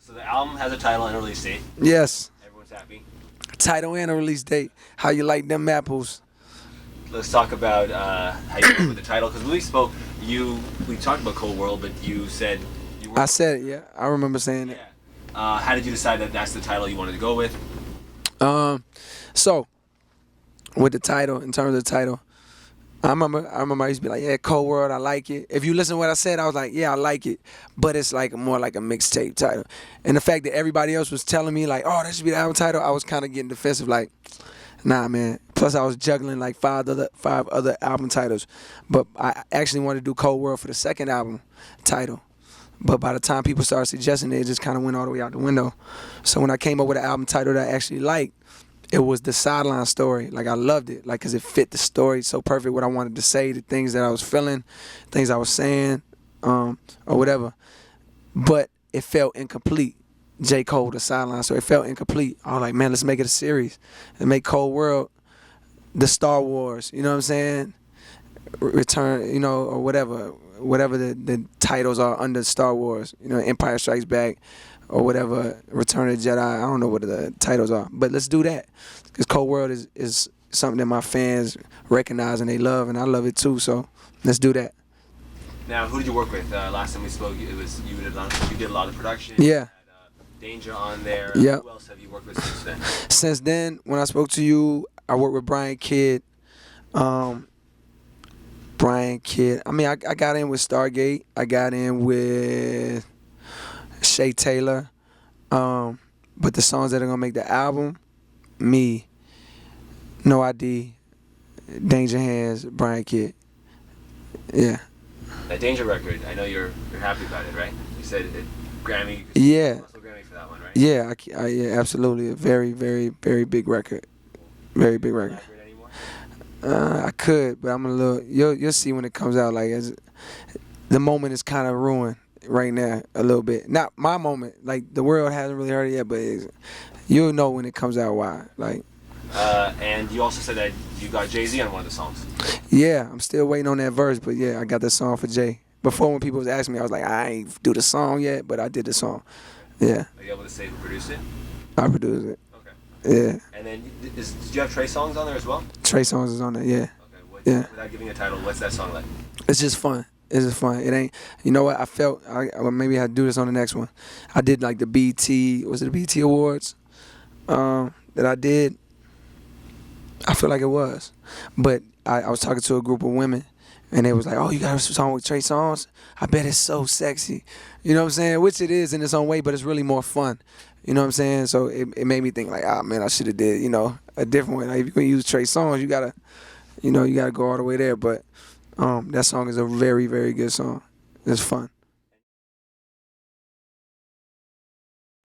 So the album has a title and a release date. Yes. Everyone's happy. Title and a release date. How you like them apples? Let's talk about how you came with the title, because when we spoke, we talked about Cold World, but you said you were. I said it, yeah. I remember saying it. Yeah. How did you decide that that's the title you wanted to go with? So with the title, in terms of the title, I remember I used to be like, yeah, Cold World, I like it. If you listen to what I said, I was like, yeah, I like it. But it's like more like a mixtape title. And the fact that everybody else was telling me like, oh, that should be the album title, I was kind of getting defensive like, nah, man. Plus I was juggling like five other album titles. But I actually wanted to do Cold World for the second album title. But by the time people started suggesting it, it just kind of went all the way out the window. So when I came up with an album title that I actually liked, it was The Sideline Story. Like, I loved it, like, because it fit the story so perfect, what I wanted to say, the things that I was feeling, things I was saying, or whatever. But it felt incomplete. J. Cole, The Sideline Story, it felt incomplete. I was like, man, let's make it a series and make Cold World the Star Wars, you know what I'm saying? Return, you know, or whatever the titles are under Star Wars, you know, Empire Strikes Back, or whatever, Return of the Jedi. I don't know what the titles are, but let's do that, because Cold World is something that my fans recognize and they love, and I love it too. So let's do that. Now, who did you work with? Last time we spoke, it was you did a lot of production. Yeah. You had, Danger on there. Yeah. Who else have you worked with since then? Since then, when I spoke to you, I worked with Brian Kidd. Brian Kidd. I mean, I got in with Stargate. I got in with Shay Taylor. But the songs that are gonna make the album, me, No ID, Danger Hands, Brian Kidd. Yeah. That Danger record, I know you're happy about it, right? You said it Grammy. Yeah. Also Grammy for that one, right? Yeah, yeah, absolutely. A very, very, very big record. Very big record. I could, but I'm a little. You'll see when it comes out. Like, the moment is kind of ruined right now a little bit. Not my moment. Like, the world hasn't really heard it yet, but you'll know when it comes out why. Like. And you also said that you got Jay-Z on one of the songs. Yeah, I'm still waiting on that verse, but yeah, I got the song for Jay. Before, when people was asking me, I was like, I ain't do the song yet, but I did the song. Yeah. Are you able to say who produced it? I produced it. Okay. Yeah. And then, did you have Trey Songz on there as well? Trey Songz is on there, yeah. Okay. Yeah. Without giving a title, what's that song like? It's just fun. It's just fun. It ain't, you know what, I felt, maybe I'd do this on the next one. I did like the BT, was it the BT Awards that I did? I feel like it was. But I was talking to a group of women, and they was like, oh, you got a song with Trey Songz? I bet it's so sexy. You know what I'm saying? Which it is in its own way, but it's really more fun. You know what I'm saying? So it made me think like, ah, man, I should have did, you know, a different way. Like, if you're going to use Trey Songz, you got to go all the way there. But that song is a very, very good song. It's fun.